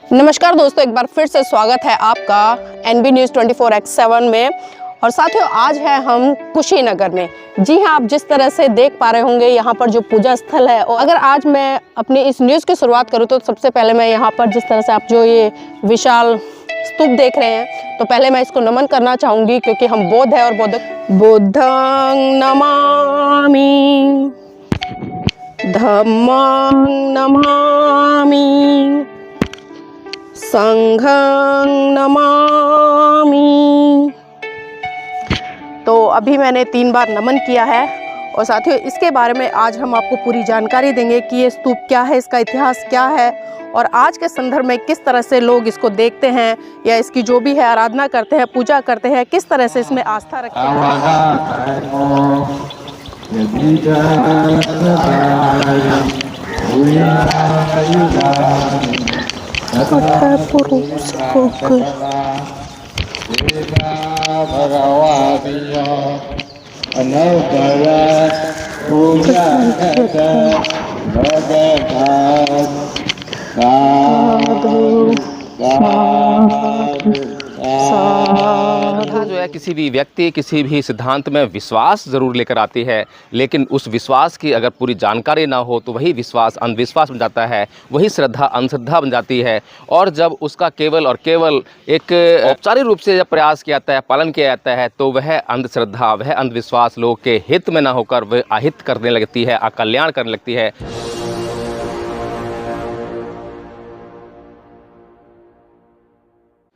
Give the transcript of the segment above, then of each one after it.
नमस्कार दोस्तों, एक बार फिर से स्वागत है आपका NB न्यूज़ 24x7 में। और साथियों, आज है हम कुशीनगर में। जी हाँ, आप जिस तरह से देख पा रहे होंगे यहाँ पर जो पूजा स्थल है। और अगर आज मैं अपनी इस न्यूज़ की शुरुआत करूँ तो सबसे पहले मैं यहाँ पर जिस तरह से आप जो ये विशाल स्तूप देख रहे हैं, तो पहले मैं इसको नमन करना चाहूँगी, क्योंकि हम बौद्ध है और बुद्धं नमामि, धम्मं नमामि, संघं नमामि। तो अभी मैंने 3 बार नमन किया है। और साथियों, इसके बारे में आज हम आपको पूरी जानकारी देंगे कि ये स्तूप क्या है, इसका इतिहास क्या है और आज के संदर्भ में किस तरह से लोग इसको देखते हैं या इसकी जो भी है आराधना करते हैं, पूजा करते हैं, किस तरह से इसमें आस्था रखते हैं। जो है किसी भी व्यक्ति किसी भी सिद्धांत में विश्वास ज़रूर लेकर आती है, लेकिन उस विश्वास की अगर पूरी जानकारी ना हो तो वही विश्वास अंधविश्वास बन जाता है, वही श्रद्धा अंधश्रद्धा बन जाती है। और जब उसका केवल और केवल एक औपचारिक रूप से जब प्रयास किया जाता है, पालन किया जाता है, तो वह अंधश्रद्धा, वह अंधविश्वास लोग के हित में ना होकर वह अहित करने लगती है, अकल्याण करने लगती है।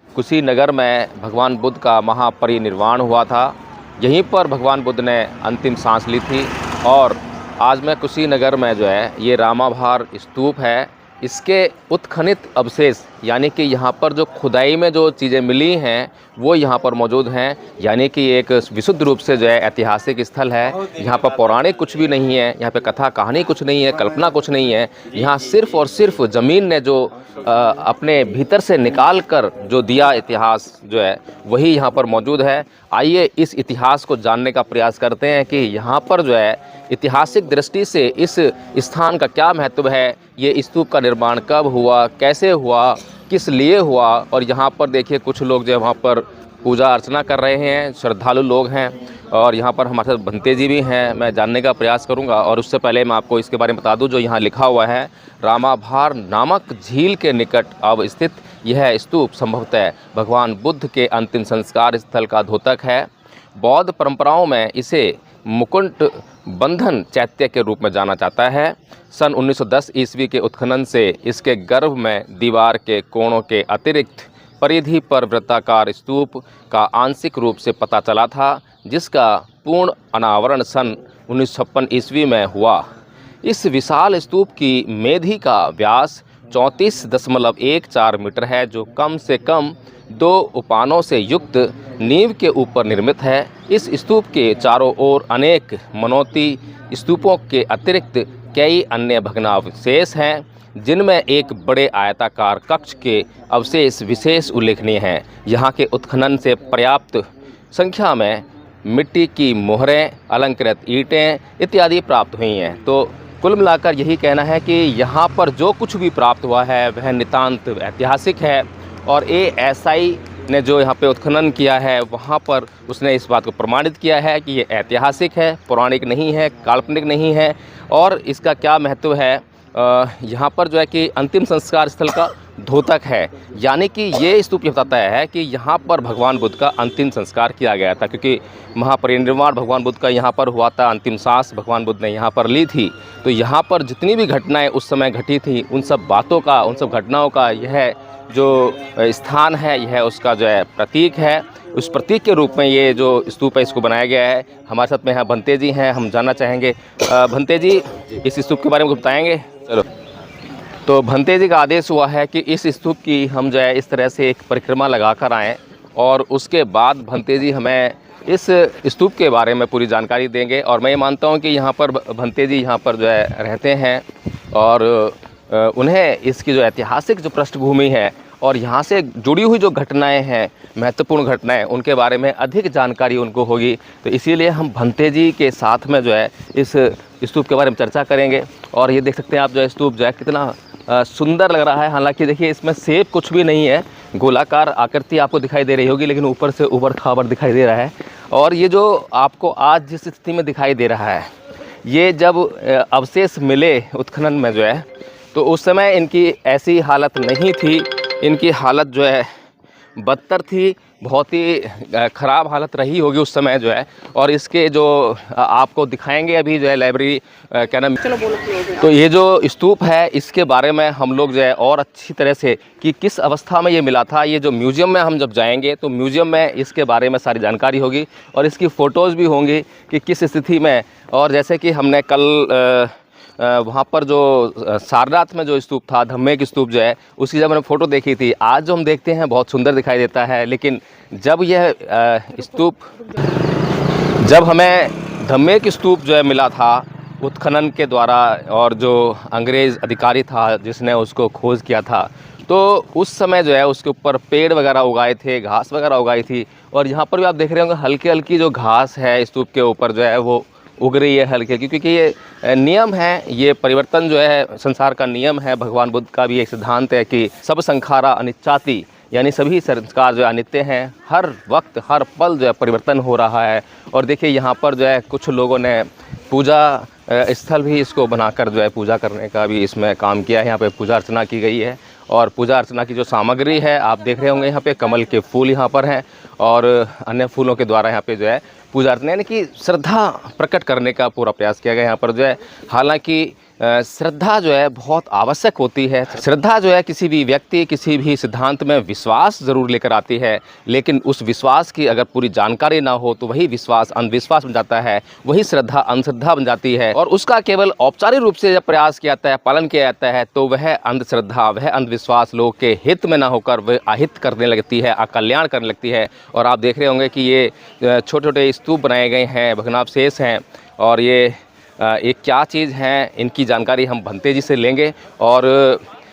कुशीनगर में भगवान बुद्ध का महापरिनिर्वाण हुआ था। यहीं पर भगवान बुद्ध ने अंतिम सांस ली थी। और आज मैं कुशीनगर में जो है ये रामाभार स्तूप है, इसके उत्खनित अवशेष यानी कि यहाँ पर जो खुदाई में जो चीज़ें मिली हैं वो यहाँ पर मौजूद हैं। यानी कि एक विशुद्ध रूप से जो है ऐतिहासिक स्थल है। यहाँ पर पौराणिक कुछ भी नहीं है, यहाँ पे कथा कहानी कुछ नहीं है, कल्पना कुछ नहीं है। यहाँ सिर्फ और सिर्फ ज़मीन ने जो अपने भीतर से निकाल कर जो दिया इतिहास जो है वही यहाँ पर मौजूद है। आइए इस इतिहास को जानने का प्रयास करते हैं कि यहाँ पर जो है ऐतिहासिक दृष्टि से इस स्थान का क्या महत्व है, ये स्तूप का निर्माण कब हुआ, कैसे हुआ, किस लिए हुआ। और यहाँ पर देखिए कुछ लोग जो वहाँ पर पूजा अर्चना कर रहे हैं, श्रद्धालु लोग हैं। और यहाँ पर हमारे साथ भंते जी भी हैं, मैं जानने का प्रयास करूँगा। और उससे पहले मैं आपको इसके बारे में बता दूँ, जो यहाँ लिखा हुआ है रामाभार नामक झील के निकट अवस्थित यह स्तूप संभवतः भगवान बुद्ध के अंतिम संस्कार स्थल का द्योतक है। बौद्ध परंपराओं में इसे मुकुट बंधन चैत्य के रूप में जाना जाता है। सन 1910 ईस्वी के उत्खनन से इसके गर्भ में दीवार के कोणों के अतिरिक्त परिधि पर वृत्ताकार स्तूप का आंशिक रूप से पता चला था, जिसका पूर्ण अनावरण सन 1956 ईस्वी में हुआ। इस विशाल स्तूप की मेधि का व्यास 34.14 मीटर है, जो कम से कम 2 उपानों से युक्त नींव के ऊपर निर्मित है। इस स्तूप के चारों ओर अनेक मनोती स्तूपों के अतिरिक्त कई अन्य भग्नावशेष हैं, जिनमें एक बड़े आयताकार कक्ष के अवशेष विशेष उल्लेखनीय हैं। यहाँ के उत्खनन से पर्याप्त संख्या में मिट्टी की मोहरें, अलंकृत ईंटें इत्यादि प्राप्त हुई हैं। तो कुल मिलाकर यही कहना है कि यहाँ पर जो कुछ भी प्राप्त हुआ है वह नितांत ऐतिहासिक है। और ASI ने जो यहाँ पे उत्खनन किया है वहाँ पर उसने इस बात को प्रमाणित किया है कि ये ऐतिहासिक है, पौराणिक नहीं है, काल्पनिक नहीं है। और इसका क्या महत्व है, यहाँ पर जो है कि अंतिम संस्कार स्थल का द्योतक है। यानी कि ये स्तूप ये बताता है कि यहाँ पर भगवान बुद्ध का अंतिम संस्कार किया गया था, क्योंकि महापरिनिर्वाण भगवान बुद्ध का यहाँ पर हुआ था, अंतिम सांस भगवान बुद्ध ने यहाँ पर ली थी। तो यहाँ पर जितनी भी घटनाएं उस समय घटी थी, उन सब बातों का, उन सब घटनाओं का यह जो स्थान है, यह उसका जो है प्रतीक है। उस प्रतीक के रूप में ये जो स्तूप है इसको बनाया गया है। हमारे साथ में यहाँ भंते जी हैं, हम जानना चाहेंगे। भंते जी, इस स्तूप के बारे में कुछ बताएंगे? चलो, तो भंते जी का आदेश हुआ है कि इस स्तूप की हम जो है इस तरह से एक परिक्रमा लगा कर आएँ, और उसके बाद भंते जी हमें इस स्तूप के बारे में पूरी जानकारी देंगे। और मैं ये मानता हूँ कि यहाँ पर भंते जी यहाँ पर जो है रहते हैं और उन्हें इसकी जो ऐतिहासिक जो पृष्ठभूमि है और यहाँ से जुड़ी हुई जो घटनाएं हैं, महत्वपूर्ण घटनाएं, उनके बारे में अधिक जानकारी उनको होगी। तो इसीलिए हम भंते जी के साथ में जो है इस स्तूप के बारे में चर्चा करेंगे। और ये देख सकते हैं आप जो है स्तूप जो है कितना सुंदर लग रहा है। हालांकि देखिए इसमें शेप कुछ भी नहीं है, गोलाकार आकृति आपको दिखाई दे रही होगी, लेकिन ऊपर से ऊबड़ खाबड़ दिखाई दे रहा है। और ये जो आपको आज जिस स्थिति में दिखाई दे रहा है, ये जब अवशेष मिले उत्खनन में जो है, तो उस समय इनकी ऐसी हालत नहीं थी। इनकी हालत जो है बदतर थी, बहुत ही ख़राब हालत रही होगी उस समय जो है। और इसके जो आपको दिखाएंगे अभी जो है लाइब्रेरी क्या नाम, तो ये जो स्तूप है इसके बारे में हम लोग जो है और अच्छी तरह से कि किस अवस्था में ये मिला था, ये जो म्यूज़ियम में हम जब जाएंगे तो म्यूज़ियम में इसके बारे में सारी जानकारी होगी और इसकी फ़ोटोज़ भी होंगी कि किस स्थिति में। और जैसे कि हमने कल वहाँ पर जो सारनाथ में जो स्तूप था, धम्मेक स्तूप जो है, उसकी जब मैंने फ़ोटो देखी थी, आज जो हम देखते हैं बहुत सुंदर दिखाई देता है। लेकिन जब यह स्तूप, जब हमें धम्मेक स्तूप जो है मिला था उत्खनन के द्वारा, और जो अंग्रेज़ अधिकारी था जिसने उसको खोज किया था, तो उस समय जो है उसके ऊपर पेड़ वगैरह उगाए थे, घास वगैरह उगाई थी। और यहाँ पर भी आप देख रहे होंगे हल्की हल्की जो घास है स्तूप के ऊपर जो है वो उग रही है हल्की हल्की, क्योंकि ये नियम है, ये परिवर्तन जो है संसार का नियम है। भगवान बुद्ध का भी एक सिद्धांत है कि सब संखारा अनिच्चाति, यानी सभी संस्कार जो है अनित्य हैं, हर वक्त हर पल जो है परिवर्तन हो रहा है। और देखिए यहाँ पर जो है कुछ लोगों ने पूजा स्थल भी इसको बनाकर जो है पूजा करने का भी इसमें काम किया है। यहाँ पे पूजा अर्चना की गई है और पूजा अर्चना की जो सामग्री है आप देख रहे होंगे, यहाँ पे कमल के फूल यहाँ पर हैं और अन्य फूलों के द्वारा यहाँ पे जो है पूजा अर्चना यानी कि श्रद्धा प्रकट करने का पूरा प्रयास किया गया यहाँ पर जो है। हालांकि श्रद्धा जो है बहुत आवश्यक होती है। श्रद्धा जो है किसी भी व्यक्ति, किसी भी सिद्धांत में विश्वास ज़रूर लेकर आती है, लेकिन उस विश्वास की अगर पूरी जानकारी ना हो तो वही विश्वास अंधविश्वास बन जाता है, वही श्रद्धा अंधश्रद्धा बन जाती है। और उसका केवल औपचारिक रूप से जब प्रयास किया जाता है, पालन किया जाता है, तो वह अंधश्रद्धा, वह अंधविश्वास लोग के हित में ना होकर वह अहित करने लगती है, अकल्याण करने लगती है। और आप देख रहे होंगे कि ये छोटे छोटे स्तूप बनाए गए हैं, भग्नावशेष हैं, और ये एक क्या चीज़ है इनकी जानकारी हम भंते जी से लेंगे। और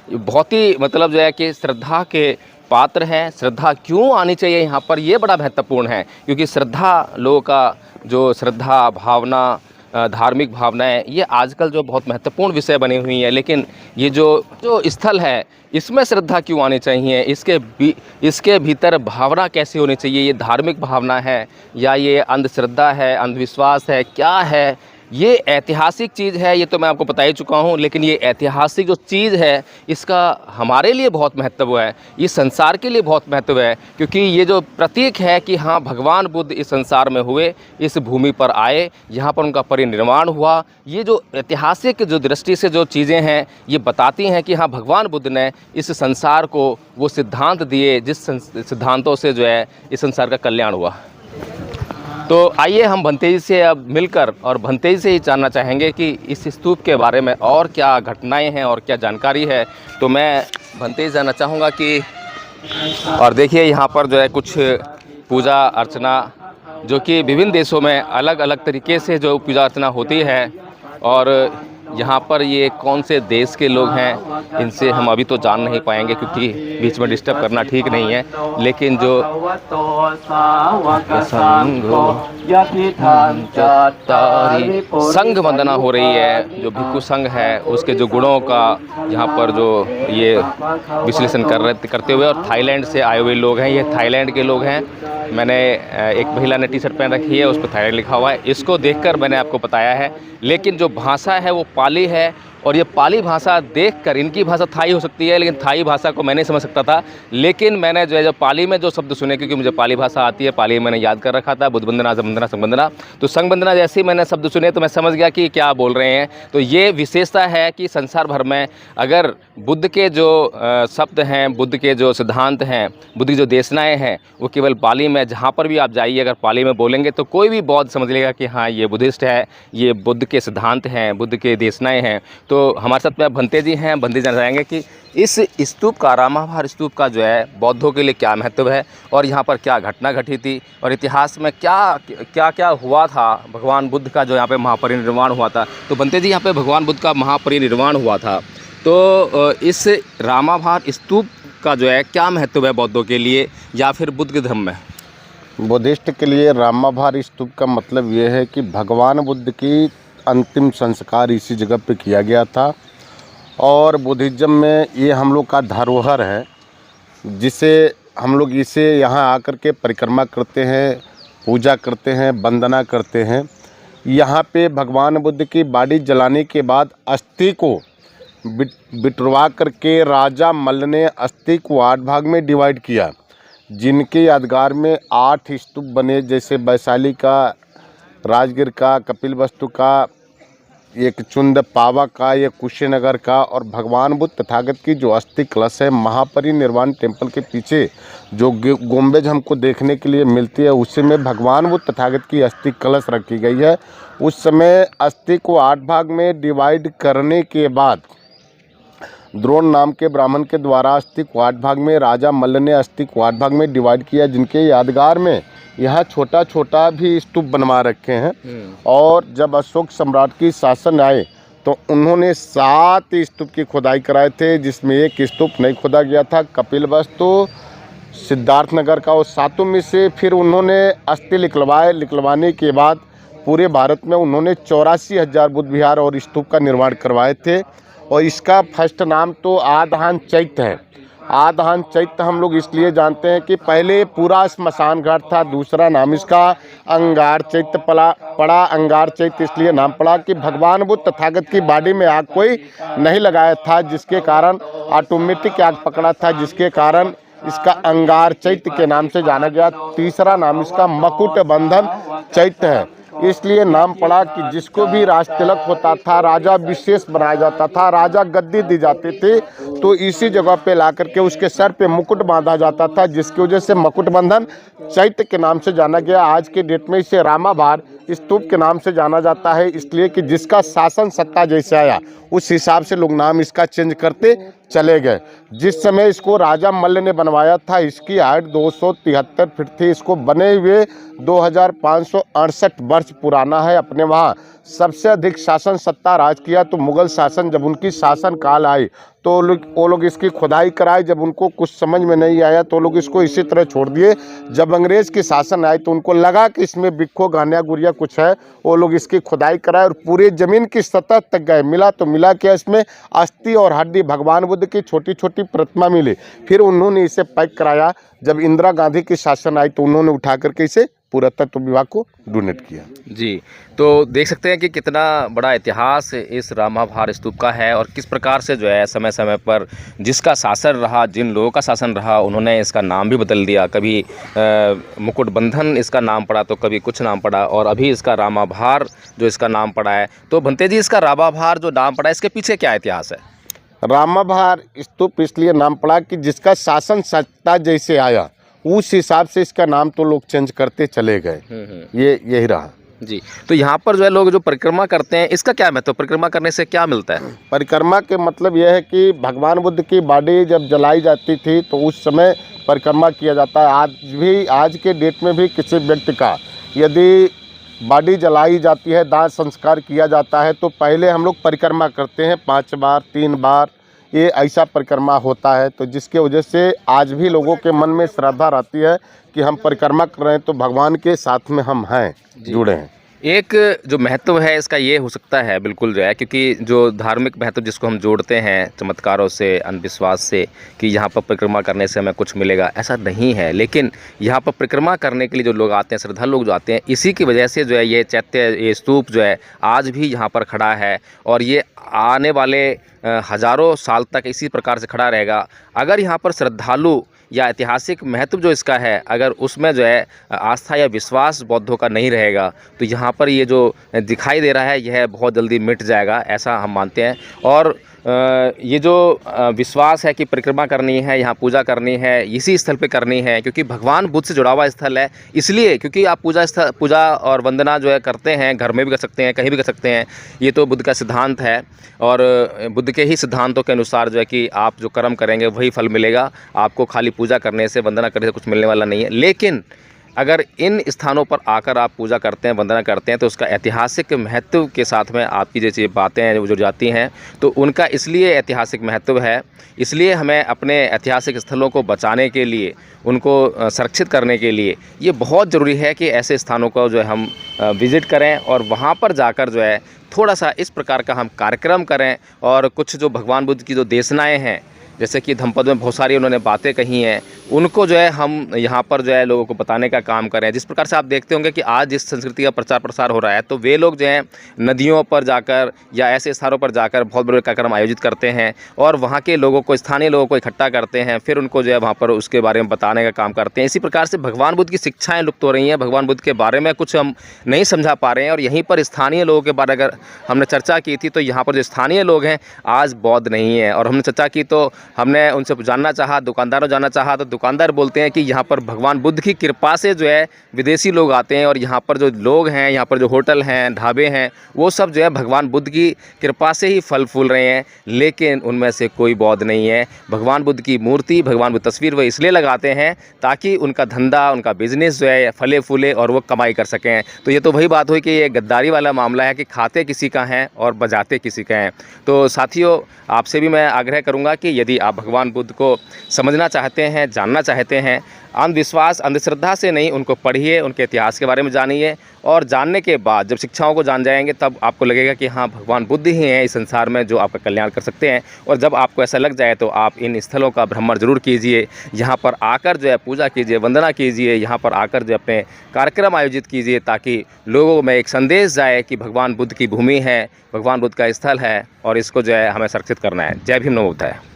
बहुत ही मतलब जो है कि श्रद्धा के पात्र हैं। श्रद्धा क्यों आनी चाहिए यहाँ पर, ये बड़ा महत्वपूर्ण है, क्योंकि श्रद्धा लोगों का जो श्रद्धा भावना, धार्मिक भावनाएं, ये आजकल जो बहुत महत्वपूर्ण विषय बनी हुई है। लेकिन ये जो स्थल है इसमें श्रद्धा क्यों आनी चाहिए, इसके भीतर भावना कैसे होनी चाहिए, ये धार्मिक भावना है या ये अंधश्रद्धा है, अंधविश्वास है, क्या है, ये ऐतिहासिक चीज़ है, ये तो मैं आपको बता ही चुका हूँ। लेकिन ये ऐतिहासिक जो चीज़ है इसका हमारे लिए बहुत महत्व है, ये संसार के लिए बहुत महत्व है, क्योंकि ये जो प्रतीक है कि हाँ भगवान बुद्ध इस संसार में हुए, इस भूमि पर आए, यहाँ पर उनका परिनिर्वाण हुआ। ये जो ऐतिहासिक जो दृष्टि से जो चीज़ें हैं ये बताती हैं कि हाँ भगवान बुद्ध ने इस संसार को वो सिद्धांत दिए जिस सिद्धांतों से जो है इस संसार का कल्याण हुआ। तो आइए हम भंते जी से अब मिलकर और भंते जी से ही जानना चाहेंगे कि इस स्तूप के बारे में और क्या घटनाएं हैं और क्या जानकारी है। तो मैं भंते जी जानना चाहूँगा कि, और देखिए यहाँ पर जो है कुछ पूजा अर्चना जो कि विभिन्न देशों में अलग अलग तरीके से जो पूजा अर्चना होती है, और यहाँ पर ये कौन से देश के लोग हैं इनसे हम अभी तो जान नहीं पाएंगे क्योंकि बीच में डिस्टर्ब करना ठीक नहीं है। लेकिन जो संघ वंदना हो रही है, जो भिक्षु संघ है उसके जो गुणों का यहाँ पर जो ये विश्लेषण करते हुए, और थाईलैंड से आए हुए लोग हैं, ये थाईलैंड के लोग हैं। मैंने एक महिला ने टी शर्ट पहन रखी है, उस पर थाईलैंड लिखा हुआ है, इसको देखकर मैंने आपको बताया है। लेकिन जो भाषा है वो पाली है, और ये पाली भाषा देखकर, इनकी भाषा थाई हो सकती है लेकिन थाई भाषा को मैं नहीं समझ सकता था। लेकिन मैंने जो है जब पाली में जो शब्द सुने, क्योंकि मुझे पाली भाषा आती है, पाली मैंने याद कर रखा था, बुद्ध वंदना, संवंदना, संवंदना, तो संवंदना जैसे ही मैंने शब्द सुने तो मैं समझ गया कि क्या बोल रहे हैं। तो ये विशेषता है कि संसार भर में अगर बुद्ध के जो शब्द हैं, बुद्ध के जो सिद्धांत हैं, बुद्ध की जो देशनाएँ हैं, वो केवल पाली में, जहाँ पर भी आप जाइए अगर पाली में बोलेंगे तो कोई भी बौद्ध समझ लेगा कि हाँ ये बुद्धिस्ट है, ये बुद्ध के सिद्धांत हैं, बुद्ध के देशनाएँ हैं। तो हमारे साथ में भंते जी हैं, भंते जी जान जाएंगे कि इस स्तूप का, रामाभार स्तूप का जो है बौद्धों के लिए क्या महत्व है, और यहाँ पर क्या घटना घटी थी, और इतिहास में क्या क्या हुआ था, भगवान बुद्ध का जो यहाँ पे महापरिनिर्वाण हुआ था। तो भंते जी यहाँ पे भगवान बुद्ध का महापरिनिर्वाण हुआ था, तो इस रामाभार स्तूप का जो है क्या महत्व है बौद्धों के लिए या फिर बुद्ध के धर्म में? बुद्धिस्ट के लिए रामाभार स्तूप का मतलब ये है कि भगवान बुद्ध की अंतिम संस्कार इसी जगह पे किया गया था, और बुद्धिज़्म में ये हम लोग का धरोहर है, जिसे हम लोग इसे यहाँ आकर के परिक्रमा करते हैं, पूजा करते हैं, वंदना करते हैं। यहाँ पे भगवान बुद्ध की बाडी जलाने के बाद अस्थि को बिटरवा करके राजा मल्ल ने अस्थि को 8 भाग में डिवाइड किया, जिनके यादगार में 8 स्तूप बने, जैसे वैशाली का, राजगीर का, कपिलवस्तु का, एक चुंद पावा का, एक कुशीनगर का, और भगवान बुद्ध तथागत की जो अस्थि कलश है महापरिनिर्वाण टेम्पल के पीछे जो गुम्बज हमको देखने के लिए मिलती है, उसी में भगवान बुद्ध तथागत की अस्थि कलश रखी गई है। उस समय अस्थि को 8 भाग में डिवाइड करने के बाद द्रोण नाम के ब्राह्मण के द्वारा अस्थि को 8 भाग में, राजा मल्ल ने अस्थि को 8 भाग में डिवाइड किया, जिनके यादगार में यहाँ छोटा छोटा भी स्तूप बनवा रखे हैं। और जब अशोक सम्राट की शासन आए तो उन्होंने 7 स्तूप की खुदाई कराए थे, जिसमें एक स्तूप नहीं खोदा गया था, कपिलवस्तु, सिद्धार्थनगर का। और 7 में से फिर उन्होंने अस्थि निकलवाने के बाद पूरे भारत में उन्होंने 84,000 बुद्ध विहार और स्तूप का निर्माण करवाए थे। और इसका फर्स्ट नाम तो आधान चैत्य है। आधान चैत्य हम लोग इसलिए जानते हैं कि पहले पूरा स्मशान घाट था, दूसरा नाम इसका अंगार चैत्य पड़ा। अंगार चैत्य इसलिए नाम पड़ा कि भगवान बुद्ध तथागत की बॉडी में आग कोई नहीं लगाया था, जिसके कारण ऑटोमेटिक आग पकड़ा था, जिसके कारण इसका अंगार चैत्य के नाम से जाना गया। तीसरा नाम इसका मकुट बंधन चैत्य है, इसलिए नाम पड़ा कि जिसको भी राज तिलक होता था, राजा विशेष बनाया जाता था, राजा गद्दी दी जाती थी, तो इसी जगह पे ला करके उसके सर पे मुकुट बांधा जाता था, जिसकी वजह से मुकुट बंधन चैत्य के नाम से जाना गया। आज के डेट में इसे रामाभार स्तूप के नाम से जाना जाता है, इसलिए कि जिसका शासन सत्ता जैसे आया उस हिसाब से लोग नाम इसका चेंज करते चले गए। जिस समय इसको राजा मल्ल ने बनवाया था, इसकी हाइट 273 फीट थी। इसको बने हुए 2568 वर्ष पुराना है। अपने वहाँ सबसे अधिक शासन सत्ता राज किया तो मुगल शासन, जब उनकी शासन काल आई तो वो लोग इसकी खुदाई कराए। जब उनको कुछ समझ में नहीं आया तो लोग इसको इसी तरह छोड़ दिए। जब अंग्रेज़ की शासन आई तो उनको लगा कि इसमें बिक्खो गानिया गुरिया कुछ है, वो लोग इसकी खुदाई कराए और पूरे ज़मीन की सतह तक गए। मिला तो मिला क्या, इसमें अस्थि और हड्डी भगवान बुद्ध की छोटी छोटी प्रतिमा मिली। फिर उन्होंने इसे पैक कराया। जब इंदिरा गांधी की शासन आई तो उन्होंने उठा करके इसे पुरातत्व विभाग को डोनेट किया। जी, तो देख सकते हैं कि कितना बड़ा इतिहास इस रामाभार स्तूप का है और किस प्रकार से जो है समय समय पर जिसका शासन रहा, जिन लोगों का शासन रहा, उन्होंने इसका नाम भी बदल दिया। कभी मुकुट बंधन इसका नाम पड़ा तो कभी कुछ नाम पड़ा, और अभी इसका रामाभार जो इसका नाम पड़ा है। तो भंते जी, इसका रामाभार जो नाम पड़ा है, इसके पीछे क्या इतिहास है? रामाभार स्तूप इसलिए नाम पड़ा कि जिसका शासन सत्ता जैसे आया उस हिसाब से इसका नाम तो लोग चेंज करते चले गए। ये यही रहा जी। तो यहाँ पर जो है लोग जो परिक्रमा करते हैं, इसका क्या महत्व, परिक्रमा करने से क्या मिलता है? परिक्रमा के मतलब यह है कि भगवान बुद्ध की बॉडी जब जलाई जाती थी तो उस समय परिक्रमा किया जाता है। आज के डेट में भी किसी व्यक्ति का यदि बॉडी जलाई जाती है, दाह संस्कार किया जाता है, तो पहले हम लोग परिक्रमा करते हैं 5 बार 3 बार, ये ऐसा परिक्रमा होता है। तो जिसके वजह से आज भी लोगों के मन में श्रद्धा रहती है कि हम परिक्रमा कर रहे हैं तो भगवान के साथ में हम हैं, जुड़े हैं। एक जो महत्व है इसका ये हो सकता है बिल्कुल जो है, क्योंकि जो धार्मिक महत्व जिसको हम जोड़ते हैं चमत्कारों से, अंधविश्वास से, कि यहाँ पर परिक्रमा करने से हमें कुछ मिलेगा, ऐसा नहीं है। लेकिन यहाँ पर परिक्रमा करने के लिए जो लोग आते हैं, श्रद्धालु लोग जो आते हैं, इसी की वजह से जो है ये चैत्य, ये स्तूप जो है आज भी यहाँ पर खड़ा है और ये आने वाले हज़ारों साल तक इसी प्रकार से खड़ा रहेगा। अगर यहाँ पर श्रद्धालु या ऐतिहासिक महत्व जो इसका है, अगर उसमें जो है आस्था या विश्वास बौद्धों का नहीं रहेगा तो यहाँ पर ये जो दिखाई दे रहा है यह बहुत जल्दी मिट जाएगा, ऐसा हम मानते हैं। और ये जो विश्वास है कि परिक्रमा करनी है, यहाँ पूजा करनी है, इसी स्थल पे करनी है, क्योंकि भगवान बुद्ध से जुड़ा हुआ स्थल है। इसलिए क्योंकि आप पूजा और वंदना जो है करते हैं, घर में भी कर सकते हैं, कहीं भी कर सकते हैं। ये तो बुद्ध का सिद्धांत है और बुद्ध के ही सिद्धांतों के अनुसार जो है कि आप जो कर्म करेंगे वही फल मिलेगा। आपको खाली पूजा करने से, वंदना करने से कुछ मिलने वाला नहीं है। लेकिन अगर इन स्थानों पर आकर आप पूजा करते हैं, वंदना करते हैं, तो उसका ऐतिहासिक महत्व के साथ में आपकी जैसी बातें हैं जो जुड़ जाती हैं, तो उनका इसलिए ऐतिहासिक महत्व है। इसलिए हमें अपने ऐतिहासिक स्थलों को बचाने के लिए, उनको संरक्षित करने के लिए ये बहुत ज़रूरी है कि ऐसे स्थानों को जो है हम विज़िट करें और वहाँ पर जाकर जो है थोड़ा सा इस प्रकार का हम कार्यक्रम करें। और कुछ जो भगवान बुद्ध की जो देशनाएँ हैं, जैसे कि धम्मपद में बहुत सारी उन्होंने बातें कही हैं, उनको जो है हम यहाँ पर जो है लोगों को बताने का काम करें। जिस प्रकार से आप देखते होंगे कि आज जिस संस्कृति का प्रचार प्रसार हो रहा है, तो वे लोग जो हैं नदियों पर जाकर या ऐसे स्थानों पर जाकर बहुत बड़े कार्यक्रम आयोजित करते हैं और वहाँ के लोगों को, स्थानीय लोगों को इकट्ठा करते हैं, फिर उनको जो है वहाँ पर उसके बारे में बताने का काम करते हैं। इसी प्रकार से भगवान बुद्ध की शिक्षाएँ लुप्त हो रही हैं, भगवान बुद्ध के बारे में कुछ हम नहीं समझा पा रहे हैं। और यहीं पर स्थानीय लोगों के बारे अगर हमने चर्चा की थी, तो यहाँ पर जो स्थानीय लोग हैं आज बौद्ध नहीं है। और हमने चर्चा की तो हमने उनसे जानना चाहा, दुकानदारों जानना चाहा, तो दुकानदार बोलते हैं कि यहाँ पर भगवान बुद्ध की कृपा से जो है विदेशी लोग आते हैं और यहाँ पर जो लोग हैं, यहाँ पर जो होटल हैं, ढाबे हैं, वो सब जो है भगवान बुद्ध की कृपा से ही फल फूल रहे हैं। लेकिन उनमें से कोई बौद्ध नहीं है। भगवान बुद्ध की मूर्ति, भगवान बुद्ध तस्वीर वो इसलिए लगाते हैं ताकि उनका धंधा, उनका बिजनेस जो है फले फूले और वो कमाई कर सकें। तो ये तो वही बात हुई कि ये गद्दारी वाला मामला है कि खाते किसी का हैं और बजाते किसी का हैं। तो साथियों, आपसे भी मैं आग्रह करूँगा कि यदि आप भगवान बुद्ध को समझना चाहते हैं, जानना चाहते हैं, अंधविश्वास, अंधश्रद्धा से नहीं, उनको पढ़िए, उनके इतिहास के बारे में जानिए। और जानने के बाद जब शिक्षाओं को जान जाएंगे, तब आपको लगेगा कि हाँ, भगवान बुद्ध ही हैं इस संसार में जो आपका कल्याण कर सकते हैं। और जब आपको ऐसा लग जाए तो आप इन स्थलों का भ्रमण जरूर कीजिए, यहाँ पर आकर जो है पूजा कीजिए, वंदना कीजिए, यहाँ पर आकर जो अपने कार्यक्रम आयोजित कीजिए, ताकि लोगों में एक संदेश जाए कि भगवान बुद्ध की भूमि है, भगवान बुद्ध का स्थल है और इसको जो है हमें संरक्षित करना है। जय भीम, नमो बुद्धाय।